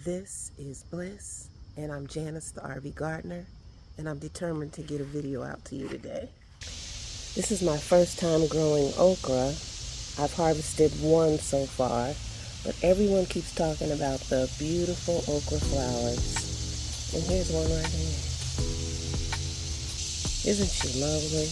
This is Bliss, and I'm Janice the RV Gardener, and I'm determined to get a video out to you today. This is my first time growing okra. I've harvested one so far, but everyone keeps talking about the beautiful okra flowers. And here's one right here. Isn't she lovely?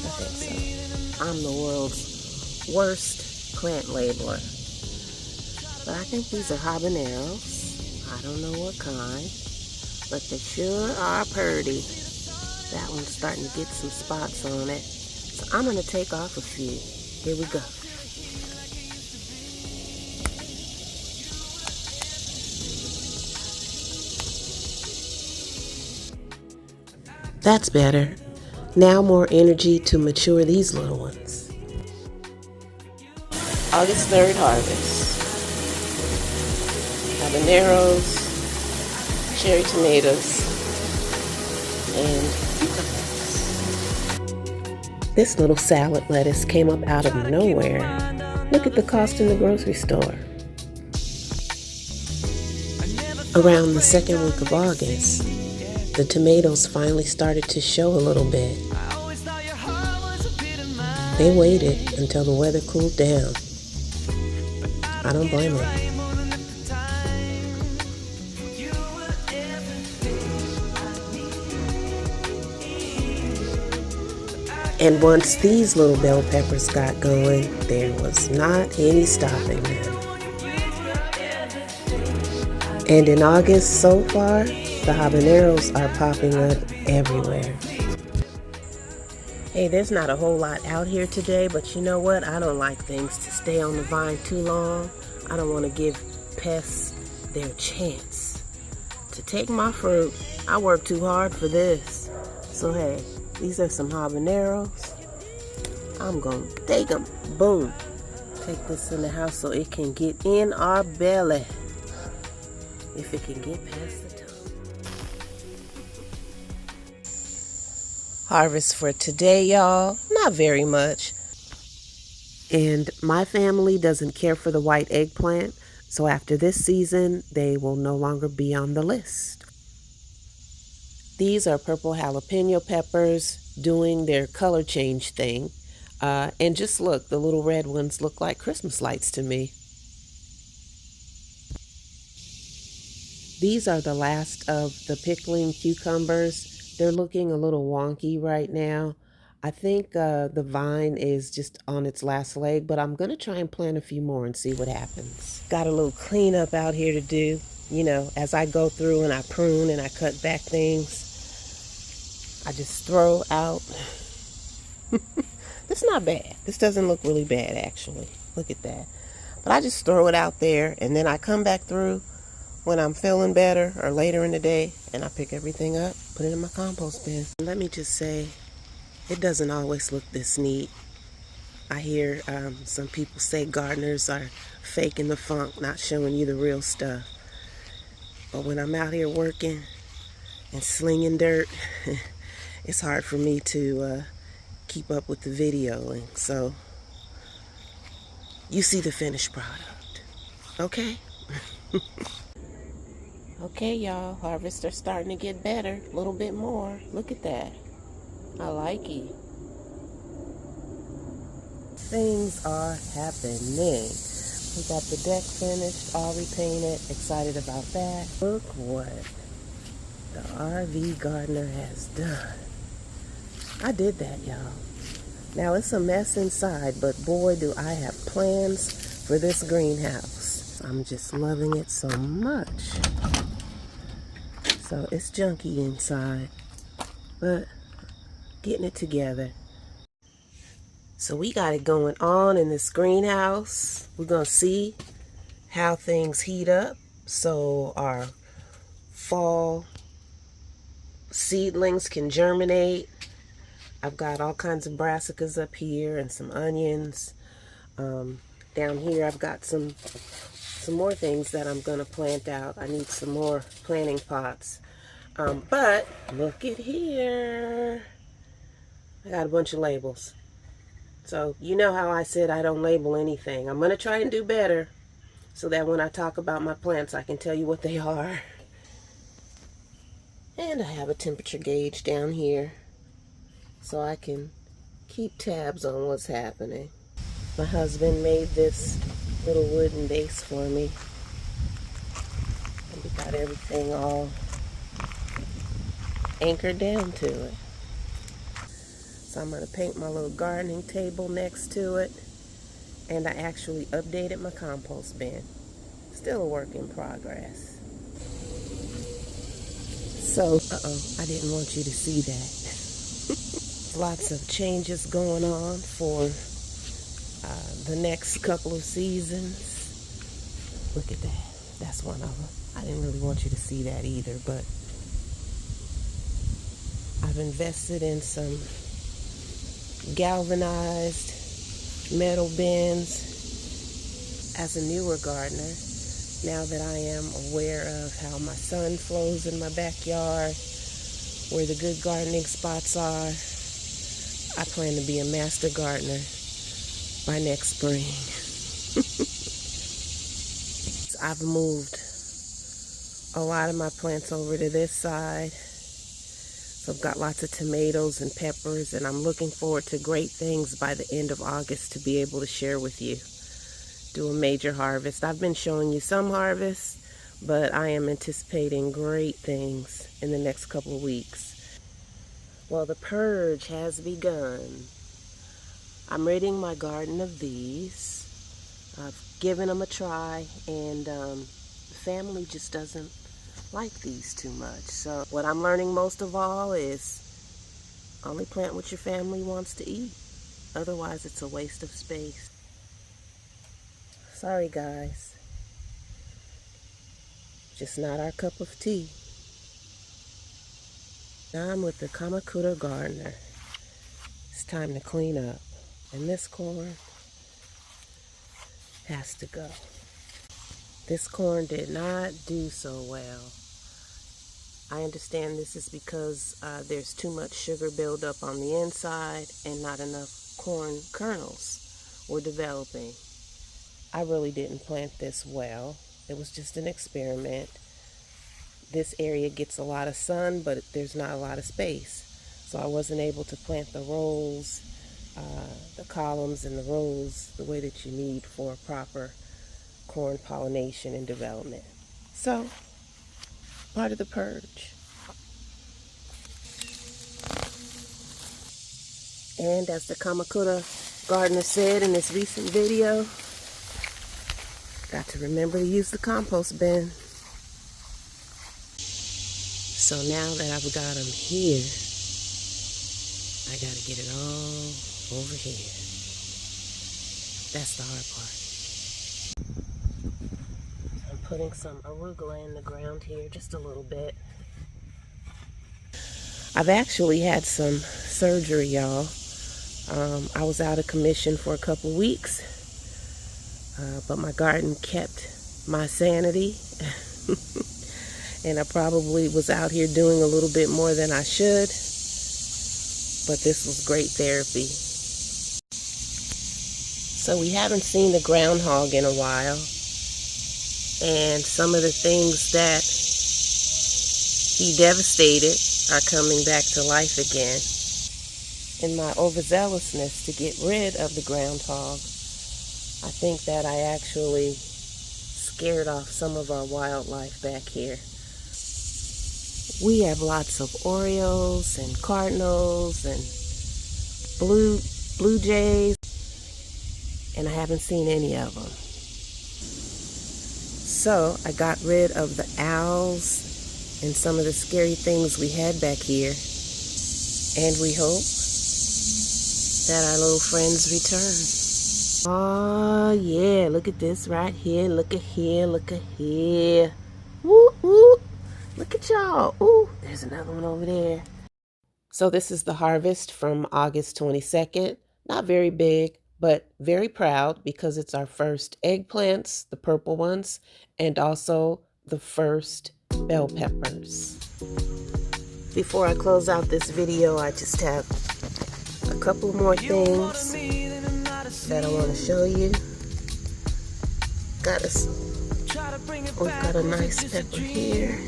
I think so. I'm the world's worst plant labeler. But I think these are habaneros. I don't know what kind, but they sure are pretty. That one's starting to get some spots on it. So I'm going to take off a few. Here we go. That's better. Now more energy to mature these little ones. August 3rd harvest. Habaneros, cherry tomatoes, and cucumbers. This little salad lettuce came up out of nowhere. Look at the cost in the grocery store. Around the second week of August, the tomatoes finally started to show a little bit. They waited until the weather cooled down. I don't blame them. And once these little bell peppers got going, there was not any stopping them. And in August so far, the habaneros are popping up everywhere. Hey, there's not a whole lot out here today, but you know what? I don't like things to stay on the vine too long. I don't want to give pests their chance to take my fruit. I worked too hard for this. So hey, these are some habaneros. I'm gonna take them. Boom. Take this in the house so it can get in our belly. If it can get past the tongue. Harvest for today, y'all. Not very much. And my family doesn't care for the white eggplant. So after this season, they will no longer be on the list. These are purple jalapeno peppers doing their color change thing. And just look, the little red ones look like Christmas lights to me. These are the last of the pickling cucumbers. They're looking a little wonky right now. I think the vine is just on its last leg, but I'm going to try and plant a few more and see what happens. Got a little cleanup out here to do. You know, as I go through and I prune and I cut back things, I just throw out. It's not bad. This doesn't look really bad, actually. Look at that. But I just throw it out there, and then I come back through when I'm feeling better or later in the day, and I pick everything up, put it in my compost bin. Let me just say, it doesn't always look this neat. I hear some people say gardeners are faking the funk, not showing you the real stuff. But when I'm out here working and slinging dirt, it's hard for me to keep up with the videoing. So you see the finished product, okay? Okay, y'all, harvests are starting to get better, a little bit more. Look at that. I like it. Things are happening. We got the deck finished, all repainted, excited about that. Look what the RV gardener has done. I did that, y'all. Now it's a mess inside, but boy, do I have plans for this greenhouse. I'm just loving it so much. So it's junky inside, but getting it together. So we got it going on in this greenhouse. We're gonna see how things heat up so our fall seedlings can germinate. I've got all kinds of brassicas up here and some onions. Down here I've got some more things that I'm gonna plant out. I need some more planting pots. But look at here. I got a bunch of labels. So you know how I said I don't label anything. I'm gonna try and do better. so that when I talk about my plants, I can tell you what they are. And I have a temperature gauge down here so I can keep tabs on what's happening. My husband made this little wooden base for me. And we got everything all anchored down to it. So I'm going to paint my little gardening table next to it. And I actually updated my compost bin. Still a work in progress. So, I didn't want you to see that. Lots of changes going on for the next couple of seasons. Look at that. That's one of them. I didn't really want you to see that either, but I've invested in some galvanized metal bins as a newer gardener. Now that I am aware of how my sun flows in my backyard, where the good gardening spots are, I plan to be a master gardener by next spring. I've moved a lot of my plants over to this side. So I've got lots of tomatoes and peppers, and I'm looking forward to great things by the end of August to be able to share with you. Do a major harvest. I've been showing you some harvests, but I am anticipating great things in the next couple of weeks. Well, the purge has begun. I'm ridding my garden of these. I've given them a try, and the family just doesn't like these too much. So what I'm learning most of all is only plant what your family wants to eat. Otherwise, it's a waste of space. Sorry, guys. Just not our cup of tea. Now I'm with the Kamakura gardener. It's time to clean up. And this corn has to go. This corn did not do so well. I understand this is because there's too much sugar buildup on the inside and not enough corn kernels were developing. I really didn't plant this well. It was just an experiment. This area gets a lot of sun, but there's not a lot of space. So I wasn't able to plant the rows, the columns and the rows the way that you need for proper corn pollination and development. So, part of the purge. And as the Kamakura gardener said in this recent video, got to remember to use the compost bin. So now that I've got them here, I got to get it all over here. That's the hard part. I'm putting some arugula in the ground here, just a little bit. I've actually had some surgery, y'all. I was out of commission for a couple weeks, but my garden kept my sanity. And I probably was out here doing a little bit more than I should, but this was great therapy. So we haven't seen the groundhog in a while, and some of the things that he devastated are coming back to life again. In my overzealousness to get rid of the groundhog, I think that I actually scared off some of our wildlife back here. We have lots of orioles and cardinals and blue jays, and I haven't seen any of them. So I got rid of the owls and some of the scary things we had back here, and we hope that our little friends return. Oh yeah, look at this right here. Look at here, look at here. Woo woo. Look at y'all. Ooh, there's another one over there. So this is the harvest from August 22nd. Not very big, but very proud because it's our first eggplants, the purple ones, and also the first bell peppers. Before I close out this video, I just have a couple more things that I want to show you. Got We've got a nice pepper here.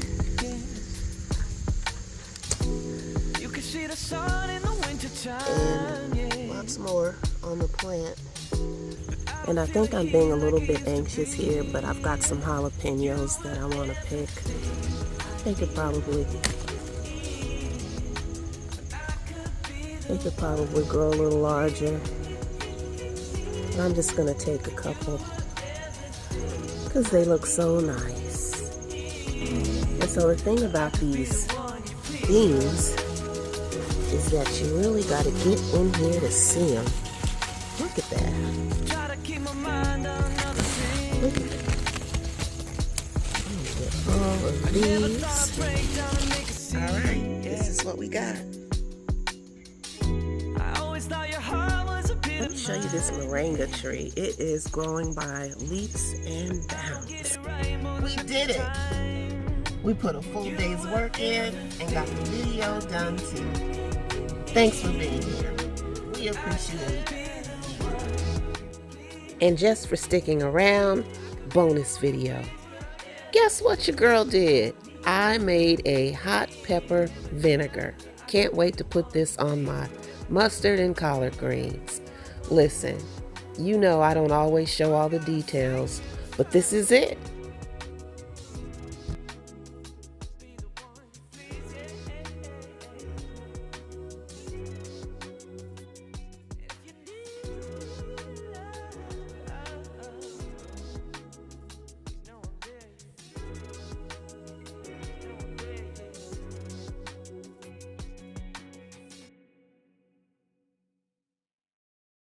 And lots more on the plant. And I think I'm being a little bit anxious here, but I've got some jalapenos that I want to pick. They could probably grow a little larger. I'm just going to take a couple because they look so nice. And so the thing about these beans is that you really got to get in here to see them. Look at that. Look at that. All of these. Alright, this is what we got. Let me show you this moringa tree. It is growing by leaps and bounds. We did it! We put a full day's work in and got the video done too. Thanks for being here. We appreciate you. And just for sticking around, bonus video. Guess what your girl did? I made a hot pepper vinegar. Can't wait to put this on my mustard and collard greens. Listen, you know I don't always show all the details, but this is it.